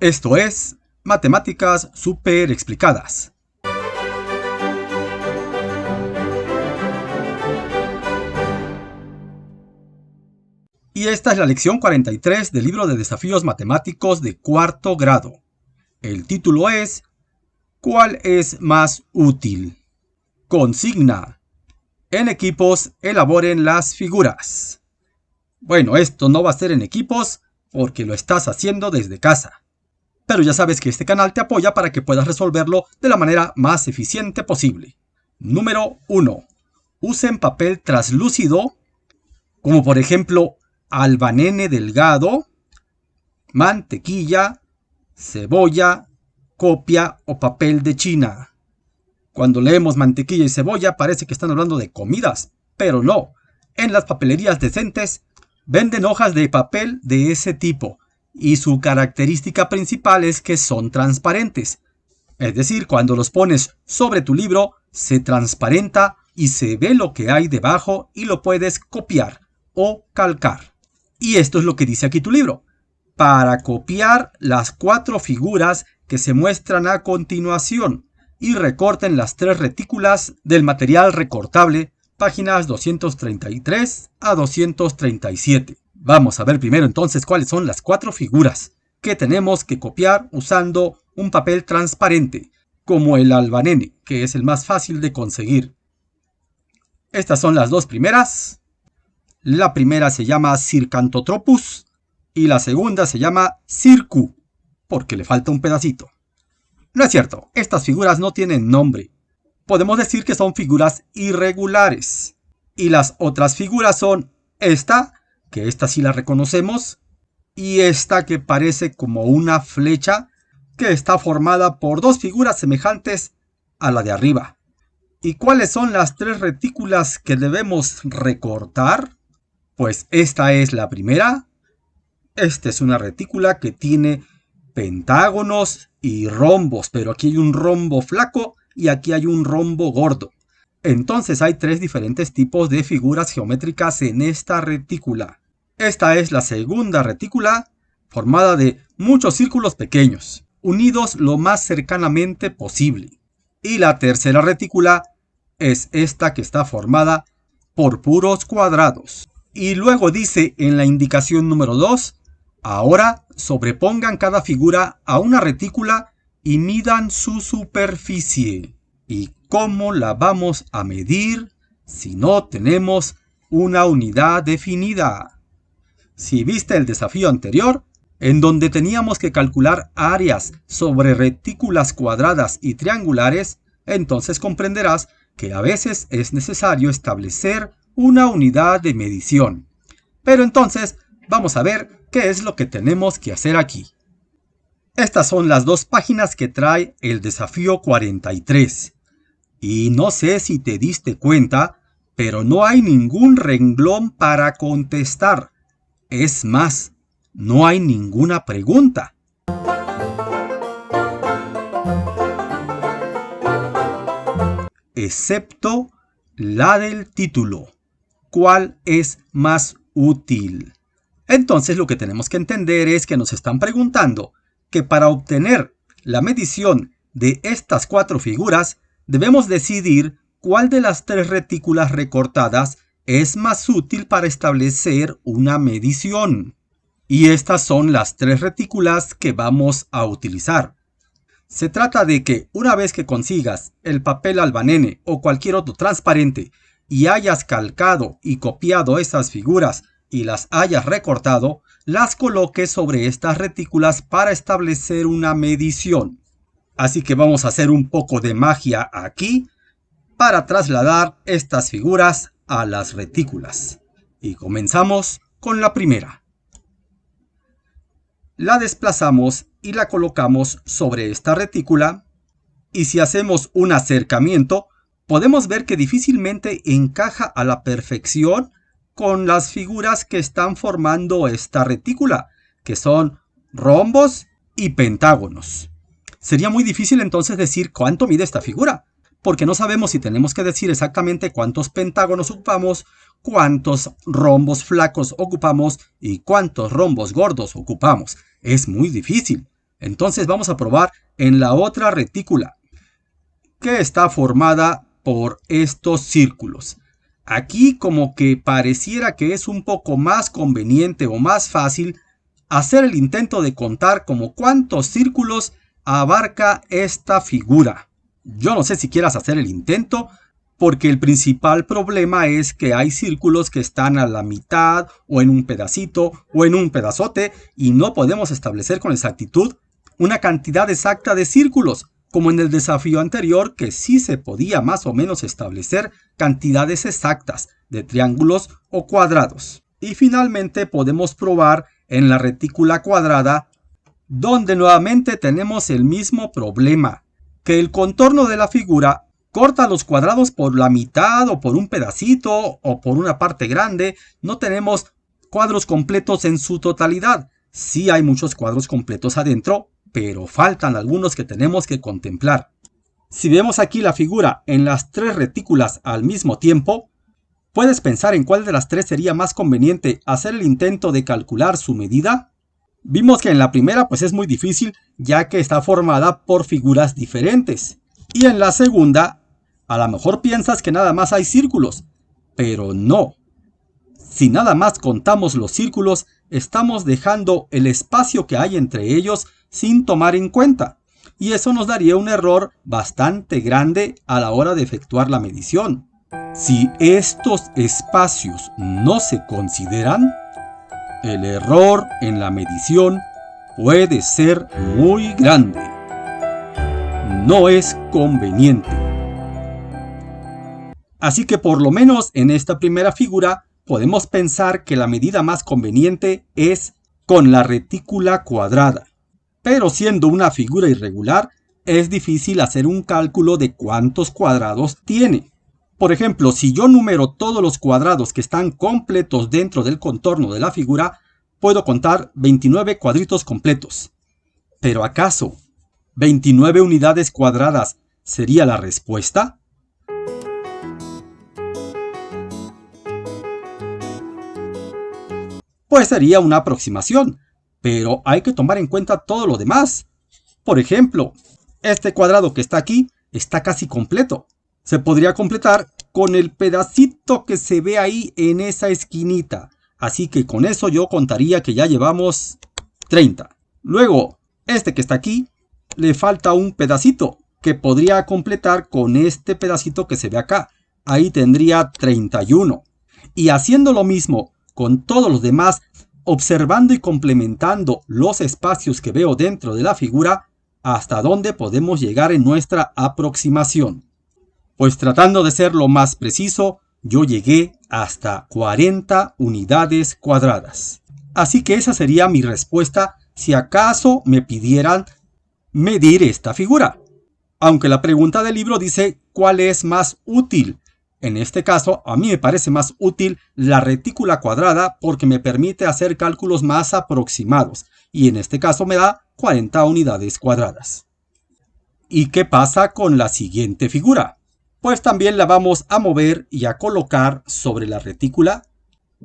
Esto es Matemáticas Súper Explicadas. Y esta es la lección 43 del libro de desafíos matemáticos de cuarto grado. El título es ¿cuál es más útil? Consigna: en equipos elaboren las figuras. Bueno, esto no va a ser en equipos porque lo estás haciendo desde casa. Pero ya sabes que este canal te apoya para que puedas resolverlo de la manera más eficiente posible. Número 1. Usen papel translúcido, como por ejemplo albanene delgado, mantequilla, cebolla, copia o papel de China. Cuando leemos mantequilla y cebolla parece que están hablando de comidas, pero no. En las papelerías decentes venden hojas de papel de ese tipo y su característica principal es que son transparentes. Es decir, cuando los pones sobre tu libro se transparenta y se ve lo que hay debajo y lo puedes copiar o calcar. Y esto es lo que dice aquí tu libro. Para copiar las 4 figuras que se muestran a continuación y recorten las 3 retículas del material recortable, páginas 233 a 237. Vamos a ver primero entonces cuáles son las 4 figuras que tenemos que copiar usando un papel transparente, como el albanene, que es el más fácil de conseguir. Estas son las 2 primeras. La primera se llama Circantotropus y la segunda se llama Circu, porque le falta un pedacito. No es cierto, estas figuras no tienen nombre. Podemos decir que son figuras irregulares. Y las otras figuras son esta, que esta sí la reconocemos, y esta que parece como una flecha, que está formada por 2 figuras semejantes a la de arriba. ¿Y cuáles son las 3 retículas que debemos recortar? Pues esta es la primera. Esta es una retícula que tiene pentágonos y rombos, pero aquí hay un rombo flaco y aquí hay un rombo gordo. Entonces hay 3 diferentes tipos de figuras geométricas en esta retícula. Esta es la segunda retícula, formada de muchos círculos pequeños, unidos lo más cercanamente posible. Y la tercera retícula es esta que está formada por puros cuadrados. Y luego dice en la indicación número 2, ahora sobrepongan cada figura a una retícula y midan su superficie. ¿Y cómo la vamos a medir si no tenemos una unidad definida? Si viste el desafío anterior, en donde teníamos que calcular áreas sobre retículas cuadradas y triangulares, entonces comprenderás que a veces es necesario establecer una unidad de medición. Pero entonces vamos a ver qué es lo que tenemos que hacer aquí. Estas son las 2 páginas que trae el desafío 43. Y no sé si te diste cuenta, pero no hay ningún renglón para contestar. Es más, no hay ninguna pregunta. Excepto la del título. ¿Cuál es más útil? Entonces lo que tenemos que entender es que nos están preguntando que para obtener la medición de estas 4 figuras debemos decidir cuál de las 3 retículas recortadas es más útil para establecer una medición. Y estas son las 3 retículas que vamos a utilizar. Se trata de que una vez que consigas el papel albanene o cualquier otro transparente y hayas calcado y copiado esas figuras y las hayas recortado, las coloques sobre estas retículas para establecer una medición. Así que vamos a hacer un poco de magia aquí para trasladar estas figuras a las retículas. Y comenzamos con la primera. La desplazamos y la colocamos sobre esta retícula, y si hacemos un acercamiento, podemos ver que difícilmente encaja a la perfección con las figuras que están formando esta retícula, que son rombos y pentágonos. Sería muy difícil entonces decir cuánto mide esta figura, porque no sabemos si tenemos que decir exactamente cuántos pentágonos ocupamos, cuántos rombos flacos ocupamos y cuántos rombos gordos ocupamos. Es muy difícil. Entonces vamos a probar en la otra retícula, que está formada por estos círculos. Aquí como que pareciera que es un poco más conveniente o más fácil hacer el intento de contar como cuántos círculos abarca esta figura. Yo no sé si quieras hacer el intento, porque el principal problema es que hay círculos que están a la mitad o en un pedacito o en un pedazote y no podemos establecer con exactitud una cantidad exacta de círculos, como en el desafío anterior que sí se podía más o menos establecer cantidades exactas de triángulos o cuadrados. Y finalmente podemos probar en la retícula cuadrada, donde nuevamente tenemos el mismo problema, que el contorno de la figura corta los cuadrados por la mitad o por un pedacito o por una parte grande. No tenemos cuadros completos en su totalidad. Sí hay muchos cuadros completos adentro, pero faltan algunos que tenemos que contemplar. Si vemos aquí la figura en las tres retículas al mismo tiempo, ¿puedes pensar en cuál de las tres sería más conveniente hacer el intento de calcular su medida? Vimos que en la primera pues es muy difícil, ya que está formada por figuras diferentes. Y en la segunda, a lo mejor piensas que nada más hay círculos, pero no. Si nada más contamos los círculos, estamos dejando el espacio que hay entre ellos sin tomar en cuenta. Y eso nos daría un error bastante grande a la hora de efectuar la medición. Si estos espacios no se consideran, el error en la medición puede ser muy grande. No es conveniente. Así que por lo menos en esta primera figura podemos pensar que la medida más conveniente es con la retícula cuadrada. Pero siendo una figura irregular, es difícil hacer un cálculo de cuántos cuadrados tiene. Por ejemplo, si yo numero todos los cuadrados que están completos dentro del contorno de la figura, puedo contar 29 cuadritos completos. ¿Pero acaso 29 unidades cuadradas sería la respuesta? Pues sería una aproximación, pero hay que tomar en cuenta todo lo demás. Por ejemplo, este cuadrado que está aquí está casi completo. Se podría completar con el pedacito que se ve ahí en esa esquinita. Así que con eso yo contaría que ya llevamos 30. Luego, este que está aquí, le falta un pedacito que podría completar con este pedacito que se ve acá. Ahí tendría 31. Y haciendo lo mismo con todos los demás, observando y complementando los espacios que veo dentro de la figura, hasta dónde podemos llegar en nuestra aproximación. Pues tratando de ser lo más preciso, yo llegué hasta 40 unidades cuadradas. Así que esa sería mi respuesta si acaso me pidieran medir esta figura. Aunque la pregunta del libro dice ¿cuál es más útil? En este caso, a mí me parece más útil la retícula cuadrada porque me permite hacer cálculos más aproximados. Y en este caso me da 40 unidades cuadradas. ¿Y qué pasa con la siguiente figura? Pues también la vamos a mover y a colocar sobre la retícula,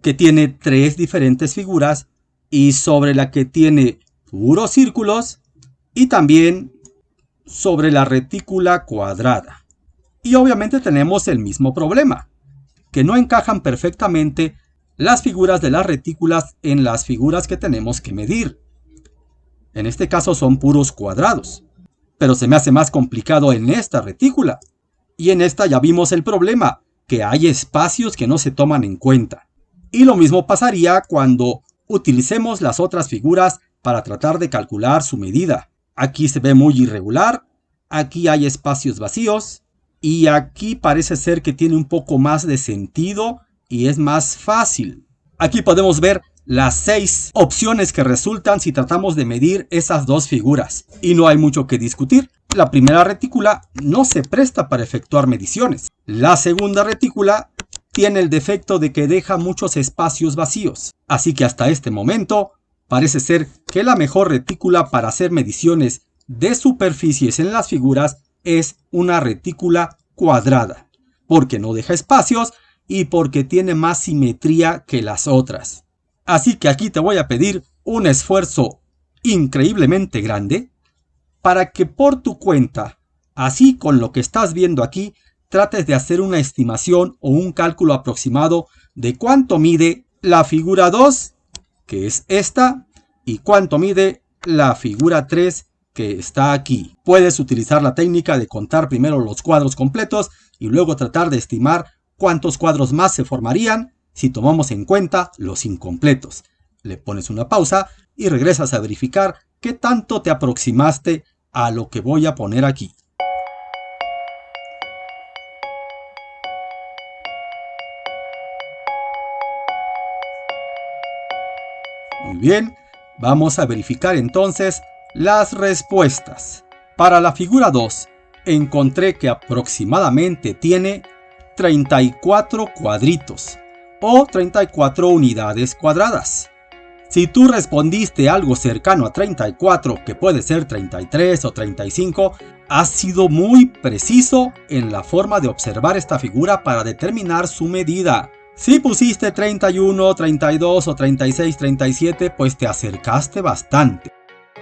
que tiene tres diferentes figuras, y sobre la que tiene puros círculos, y también sobre la retícula cuadrada. Y obviamente tenemos el mismo problema, que no encajan perfectamente las figuras de las retículas en las figuras que tenemos que medir. En este caso son puros cuadrados, pero se me hace más complicado en esta retícula. Y en esta ya vimos el problema, que hay espacios que no se toman en cuenta. Y lo mismo pasaría cuando utilicemos las otras figuras para tratar de calcular su medida. Aquí se ve muy irregular, aquí hay espacios vacíos, y aquí parece ser que tiene un poco más de sentido y es más fácil. Aquí podemos ver las 6 opciones que resultan si tratamos de medir esas dos figuras. Y no hay mucho que discutir. La primera retícula no se presta para efectuar mediciones. La segunda retícula tiene el defecto de que deja muchos espacios vacíos. Así que hasta este momento parece ser que la mejor retícula para hacer mediciones de superficies en las figuras es una retícula cuadrada, porque no deja espacios y porque tiene más simetría que las otras. Así que aquí te voy a pedir un esfuerzo increíblemente grande, para que por tu cuenta, así con lo que estás viendo aquí, trates de hacer una estimación o un cálculo aproximado de cuánto mide la figura 2, que es esta, y cuánto mide la figura 3, que está aquí. Puedes utilizar la técnica de contar primero los cuadros completos y luego tratar de estimar cuántos cuadros más se formarían si tomamos en cuenta los incompletos. Le pones una pausa y regresas a verificar qué tanto te aproximaste a lo que voy a poner aquí. Muy bien, vamos a verificar entonces las respuestas. Para la figura 2, encontré que aproximadamente tiene 34 cuadritos o 34 unidades cuadradas. Si tú respondiste algo cercano a 34, que puede ser 33 o 35, has sido muy preciso en la forma de observar esta figura para determinar su medida. Si pusiste 31, 32 o 36, 37, pues te acercaste bastante.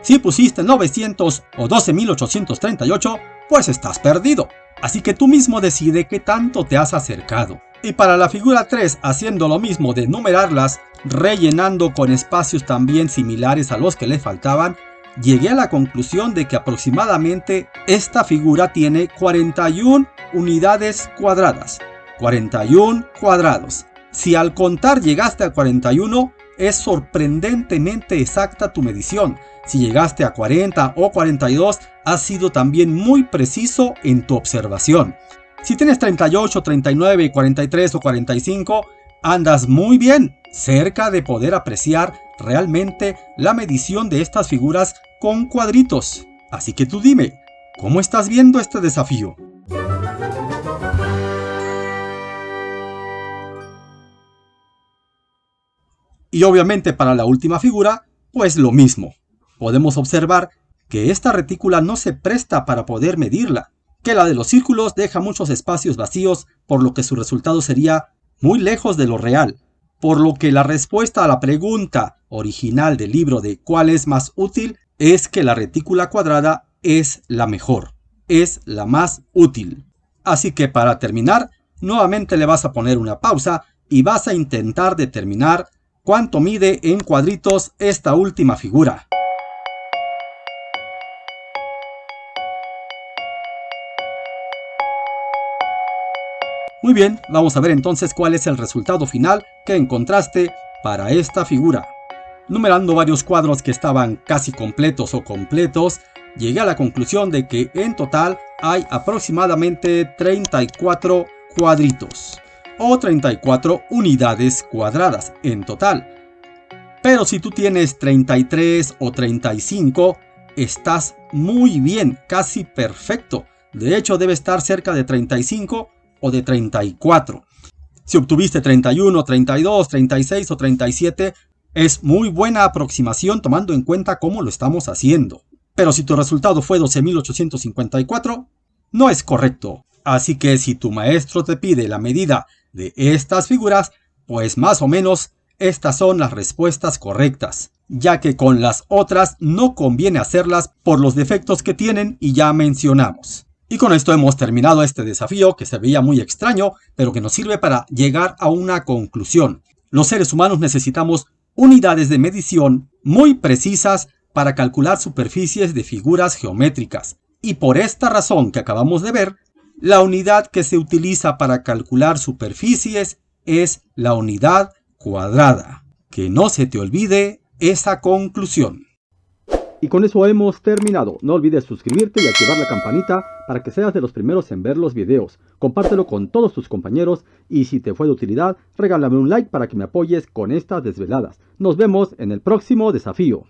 Si pusiste 900 o 12.838, pues estás perdido. Así que tú mismo decide qué tanto te has acercado. Y para la figura 3, haciendo lo mismo de numerarlas, rellenando con espacios también similares a los que le faltaban, llegué a la conclusión de que aproximadamente esta figura tiene 41 unidades cuadradas. 41 cuadrados. Si al contar llegaste a 41, es sorprendentemente exacta tu medición. Si llegaste a 40 o 42, has sido también muy preciso en tu observación. Si tienes 38, 39, 43 o 45, andas muy bien, cerca de poder apreciar realmente la medición de estas figuras con cuadritos. Así que tú dime, ¿cómo estás viendo este desafío? Y obviamente para la última figura, pues lo mismo. Podemos observar que esta retícula no se presta para poder medirla, que la de los círculos deja muchos espacios vacíos, por lo que su resultado sería muy lejos de lo real, por lo que la respuesta a la pregunta original del libro de ¿cuál es más útil? Es que la retícula cuadrada es la mejor, es la más útil. Así que para terminar, nuevamente le vas a poner una pausa y vas a intentar determinar cuánto mide en cuadritos esta última figura. Muy bien, vamos a ver entonces cuál es el resultado final que encontraste para esta figura. Numerando varios cuadros que estaban casi completos o completos, llegué a la conclusión de que en total hay aproximadamente 34 cuadritos o 34 unidades cuadradas en total. Pero si tú tienes 33 o 35, estás muy bien, casi perfecto. De hecho, debe estar cerca de 35 o de 34. Si obtuviste 31, 32, 36 o 37, es muy buena aproximación tomando en cuenta cómo lo estamos haciendo. Pero si tu resultado fue 12.854, no es correcto. Así que si tu maestro te pide la medida de estas figuras, pues más o menos estas son las respuestas correctas, ya que con las otras no conviene hacerlas por los defectos que tienen y ya mencionamos. Y con esto hemos terminado este desafío que se veía muy extraño, pero que nos sirve para llegar a una conclusión. Los seres humanos necesitamos unidades de medición muy precisas para calcular superficies de figuras geométricas. Y por esta razón que acabamos de ver, la unidad que se utiliza para calcular superficies es la unidad cuadrada. Que no se te olvide esa conclusión. Y con eso hemos terminado. No olvides suscribirte y activar la campanita para que seas de los primeros en ver los videos. Compártelo con todos tus compañeros y si te fue de utilidad, regálame un like para que me apoyes con estas desveladas. Nos vemos en el próximo desafío.